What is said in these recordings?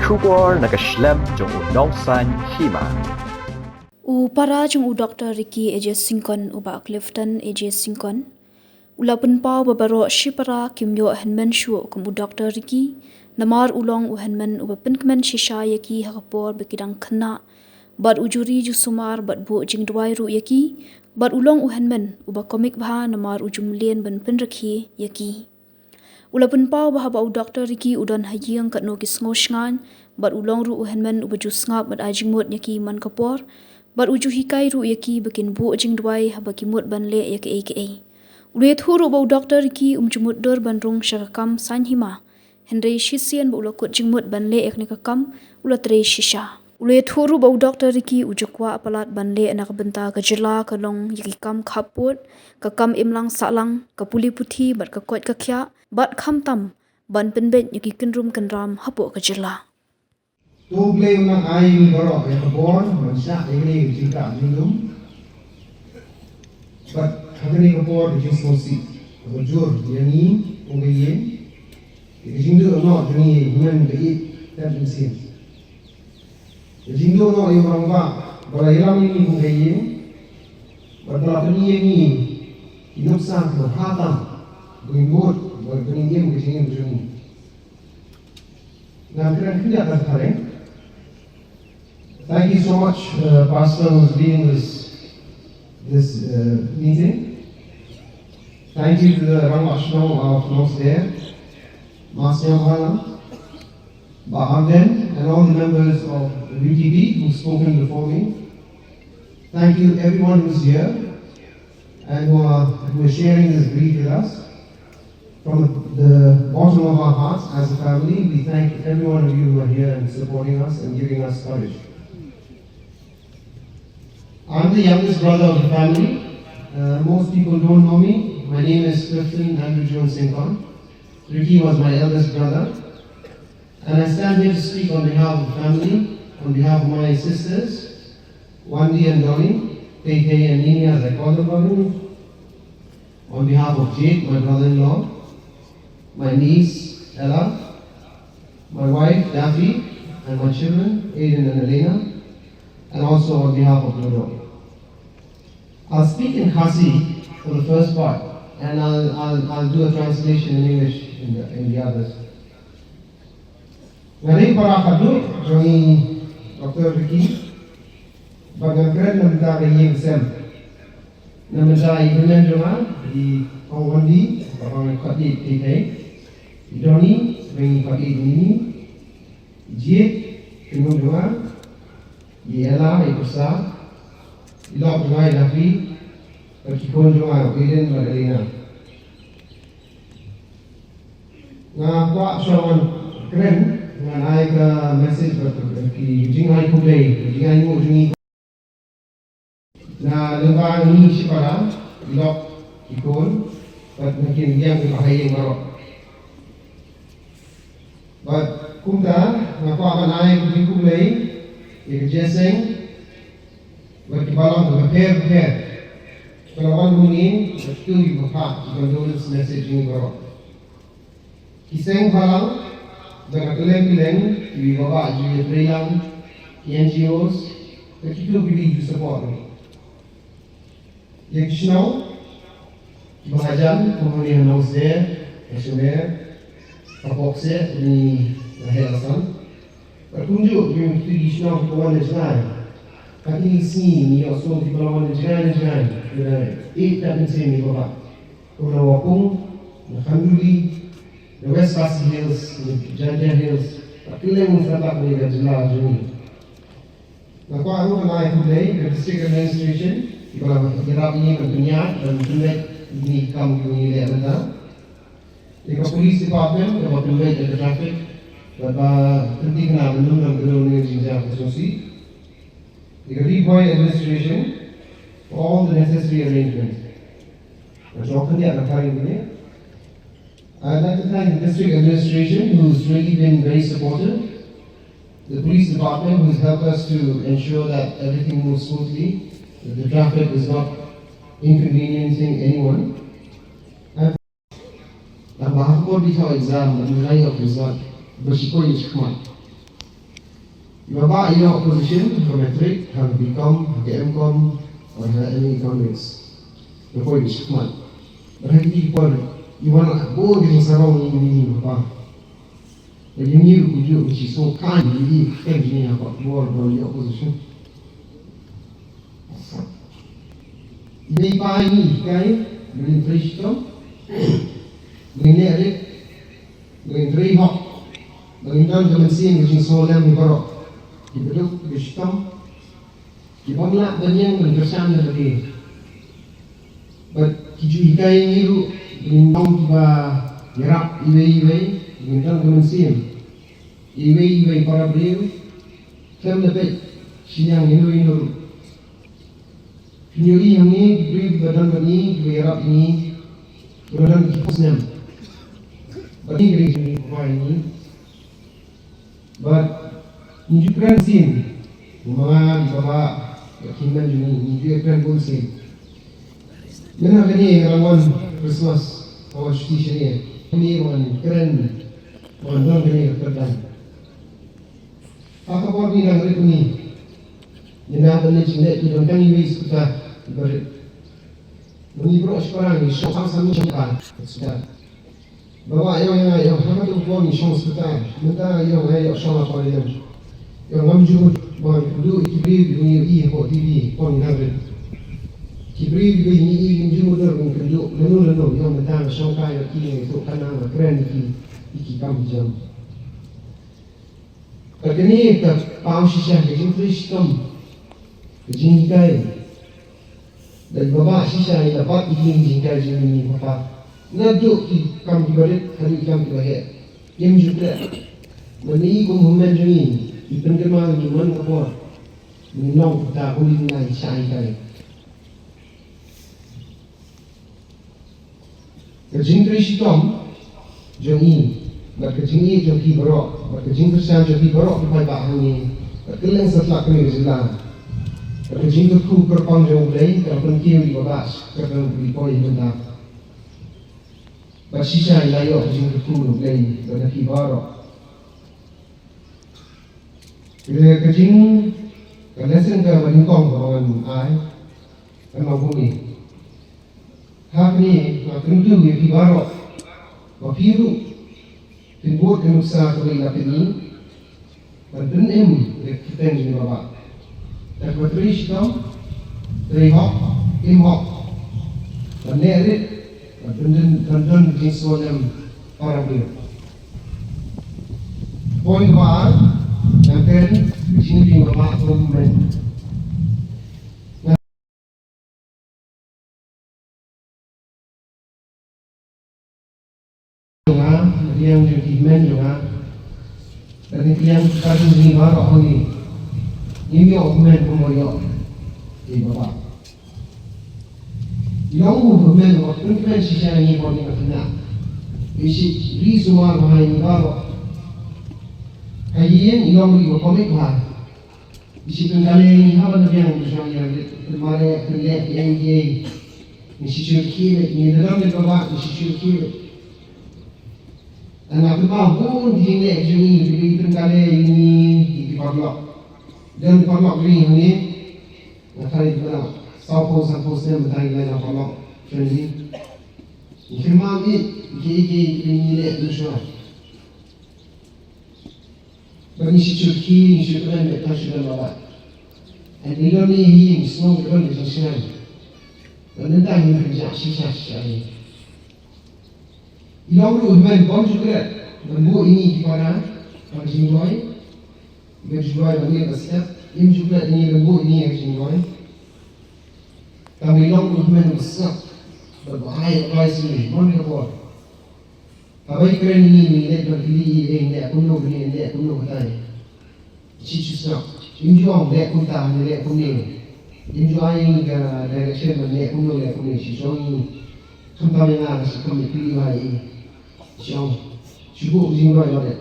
Shubor nakaslem jong unongsan Hima. Para jong Dr. Ricky AJ Syngkon uba Cliffton AJ Syngkon. Ulapun pau babaro shipara kimyo Hynmen Shuh kum Dr. Ricky. Namar ulong Hynmen uba Pynkmen shisha yaki hakapor bekidang kena. Bad ujuri jusumar bad bu jing Dwai ru yaki. Bad ulong Hynmen uba komik bah namar ujumlien ban penrekhi yaki. Ulapun pau bahaba Dr. Ricky udan hayang kat no kisngosngan. Bad ulong ru Hynmen uba jusngap bad ajingmut yaki man kapor. Bad uju hikai ru yaki bikin bu jing Dwai habaki mut ban le yaki aka. Ulet huru bau Dr. Ricky jumut dor ban rong syakam san Hima. Henry shisian bu ulakut jingmut ban le yakni kakam ulatrei shisha. Ulet huru bau Dr. Ricky ujakwa apalat ban le anak benta kajela kalong yaki kam khaput kakam imlang salang kapuli puthi bat kakot kakya bat kham tam ban penbet yaki kenrum kenram hapu kajela. Tu play unang ay borok ya kabor mansa ini jika minum but kagani kabor di sosi bujur yani ungayen jindu no jani himan dei tabinsin jindu no yung rangba bala ilang ini ungayen badala pani ini inuksan berhatam berimbut berpeningim kesini bujuni nah kira tidak tertarik. Thank you so much, Pastor, who's leading this meeting. Thank you to the Rangashno of Nosder, Master Hala, Bahbah, and all the members of the VTB who've spoken before me. Thank you everyone who's here and who are sharing this brief with us. From the bottom of our hearts as a family, we thank every one of you who are here and supporting us and giving us courage. I'm the youngest brother of the family. Most people don't know me. My name is Cliffton Syngkon. Ricky was my eldest brother. And I stand here to speak on behalf of the family, on behalf of my sisters, Wendy and Dolly, KK and Nini as I call them, on behalf of Jake, my brother-in-law, my niece, Ella, my wife, Daffy, and my children, Aiden and Elena, and also on behalf of Lodo. I'll speak in Khasi for the first part, and I'll do a translation in English in the others. Ngayon para kaduk, join Dr. Ricky, bagagran na mga kayeng sem. Na mga Hynmen juga di Wendy, barang kati TK, Johnny, bring kati ini, Jake, Hynmen juga, Ella, Ikusa, Ilok Dwai Daffy, Syngkon juga, Aiden dan Elena. Nga kuat soalan keren, dengan ay ka message ki jingai kulay, jingai mo jingi. Na lembang ini sipara, Ilok, Syngkon, at nakinigyan ko kahayang marok. But kumda, nga kuat man ay jingi kulay, jeseng, berkibalang berper. Kalau orang mungkin betul ibu bapa condolence message ini berok. Kiseng balang dengan keleng-keleng ibu bapa juga berilang NGOs begitu pilih support. Yang snow bahagian kemudian Nosder, Esmer, Kapokse ini lahirkan. Berkunjung di snow kawan jenai. Kaki sini ni also di bawah jangan tak sini bapa. Orang wapung, Kanduli, the West Pasig Hills, Janja Hills, Kileng Satak ni Gajla Juni. Nakuha ako na today, the district administration, di bawah kirap ini berdunia dan tunai ini kamu ini ada. Di police department, dapat tunai ada traffic, dapat penting na menunggu gedung ini jinjang khususi. The Dwai administration for all the necessary arrangements. I'd like to thank the district administration who's really been very supportive, the police department who's helped us to ensure that everything moves smoothly, that the traffic is not inconveniencing anyone. And the Bahbah exam, the result, bersiko yang Bahbah in opposition from metric, have become MCOM or any economics. Before this month. But have you want to go to sarong ini Bahbah. Jadi ni ujuk which is so kind really kan ni apa more from the opposition. Ini pa ini kai dengan Cliffton, dengan Eric, dengan Dwai dengan zaman siang which is so lam ni baru. Duduk Cliffton, dibangla banyak berkesan lagi. But kiju kai ni lu dengan tiba gerak iwe dengan zaman siang. Iwe para beliau, kami dapat siang ini. Penyuri yang ini diberi badan ini, diberi Arab ini, badan kipusnya. Bagi gereja ini, but menunjukkan sin, memang Bahbah Hynmen ini menunjukkan pun sin. Benar ini rawan Christmas awal cuti syariah. Ini rawan keren, rawan ini keren. Apa ni nak beri ni? Jena benda cendek tu dan kami beri sudah beri. Menibro sekarang ni, syok sama cakap sudah. Bahwa yang apa tu buat ni syok sudah. Minta yang syok apa dia? Yang ngamju buat dulu kibri ni apa TV pun nak beri. Kibri ni ngamju dah ngamju lalu yang minta syok kaya kini tu kanang keren iki kami jam. Kini ke pau sisa kejing Cliffton, kejing kai. Dan Bahbah sisa ni dapat kejing kai ni Bahbah. Naduk ki kam di barit hari kam di bahaya. Yang juga meni Hynmen ni dipengerma ni man kapor. Minong ta kulit ngai sai kai. Kejing Cliffton jongi. Berkecing ini joki berok, berkecing tersian joki berok di Bahbah ini, berkeleng setelah kami berjalan. Berkecing terku berpang jauh lagi, kerana kiu di Bahbah, kerana berpoi benda. Bersisa ilayo berkecing terku lagi, berkecing berok. Berkecing kerana berhingkong kawan ai, kerana bumi. Hak ni nak tentu di berok, berpiru. Timbul kenusa kembali lapis ini, berdenem kita ni Bahbah. Dan berterus kita, terihok, imhok, dan nerit, berdendan jenis soalan orang beliau. Poin bahan, yang keren, di sini di Bahbah Hynmen. Yang Hynmen juga, dan yang kita ini baru ini, ini Hynmen pemoyok di Bahbah. Yang Hynmen waktu Pynkmen sisa ini boleh kena, isi di semua bahan ini baru. Kajian yang lebih komik lah, isi penggali ini apa tu yang misalnya kemarin kelihatan yang dia, isi cuci ini dalam Bahbah isi cuci. Dan aku tahu di sini jadi pengkali ini di Parlok dan Parlok ini nak cari mana sampo yang bertanya dengan Parlok jadi Hima ini ni dusha bagi si Turki si Tuhan mereka sudah bawa dan ini ni semua orang di sini dan nanti ini kerja sisa ini. Ilang Hynmen pun juga lembu ini di mana kami Dwai, kami Dwai bagi besar. Ini juga ini lembu ini kami Dwai. Kami ilang Hynmen besar berbahaya kali sini, mana kau? Kami keren ini lihat berdiri lihat kuno betai. Cicu nak, ini juga lihat kunta lihat kuning. Ini juga ini direction lihat kuno. Sisong ini, kami yang ada kami pilih lagi. Siang, cukup jingga ada.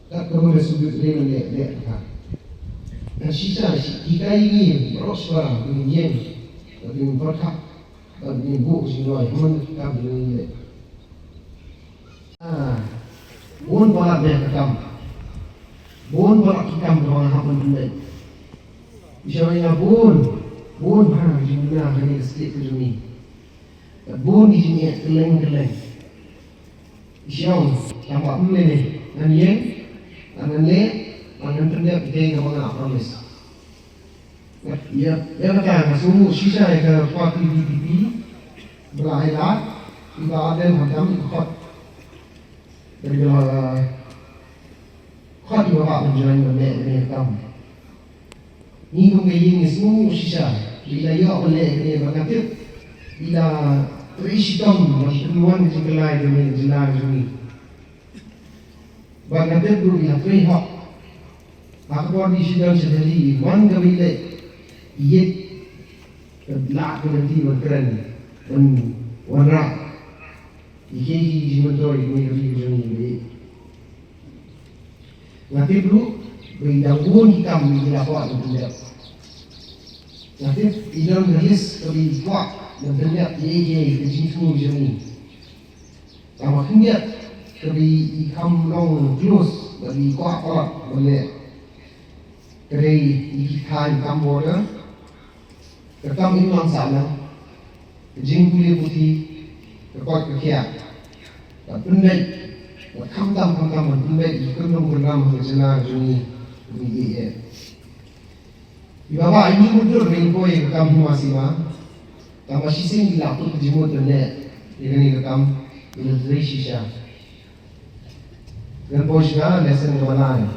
Tak perlu disebut dengan lihat. Dan sisa kita ini berosbar dengan dengan berkat dan dengan buku jingga yang kita beli. Pun balat yang ketam. Bon balak hikam orang hafal benda. Misalnya bon mana jumlah hanya sedikit tu ni. Bon di sini keleng. Siang tampak benda ni. Nanyen, nanle, nangan tenda kita dengan orang promise. Ya kata semua sisa yang kuat di berailah kita ada macam kuat dari kuat di bawah penjualan benda kamu. Ni mungkin semua sisa bila ia boleh kena berkata bila terisi tom keluar dari kelai dengan jenar ini. Berkata dulu bila terihak aku di sidang sendiri man kabile ia terlak nanti berkeran dan warna iki jimentor ini ini nanti dulu berdangguan hitam di lapor tidak nanti dalam garis lebih kuat dan terlihat ye kejitu jeni sama kendiat lebih hitam long close lebih kuat boleh kerei ikan kamboja Rekam ini sana, jing kulit putih, rekod kekiat, pendek, kamtam pendek, ikan program berjalan juni ini. Bahwa ini mudah ringkoi rekam Hima sima, tambah sising dilaput jemut pendek, ini rekam ilustri sisa. Dan posnya lesson berlain,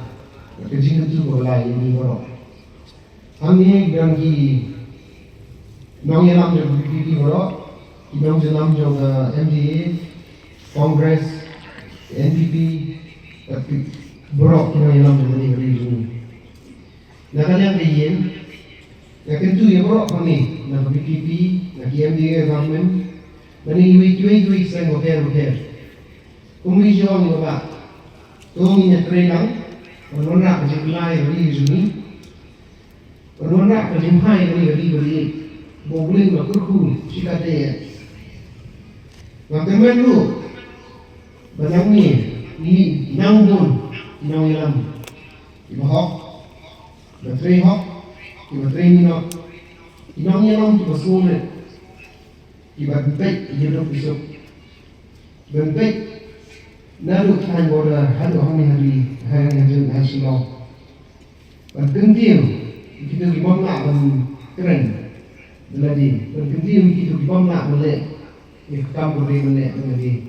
kerjing itu berlain ini berok. Kami berangki Nong yang nam jong PPP boro, nong yang nam jong MDA, Congress, NPP, tapi boro nong yang nam jong ni region. Nak yang lain, nak tentu ya boro kami, nak PPP, nak MDA government, bani wik sen hotel. Kumi jong ni bapa, tong ni training, orang nak berjalan region ni, orang nak berjumpa beri. Boleh berkurung jika dia. Macam mana banyak ni nanggun yang ibu hok, bateri hok, minot, yang tu bersulit, ibu bentuk hidup besok, bentuk nalu kan border hadu hari yang hasil, berkentil kita gimana nak keren. Jadi, berkentiin kita di bawah nak boleh, kamu boleh menjadi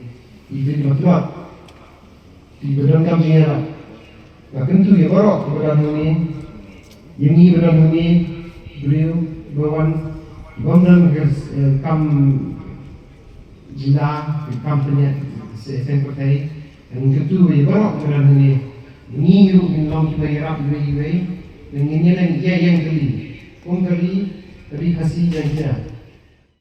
jadi betul. Di badan kami era, berkentu ya borok badan ini badan ini beliau bawan badan kam jila kam punya sekretari, dan kentu ya borok badan ini yang dalam kita era ini, dan ini yang kali. Kali kasih janjian.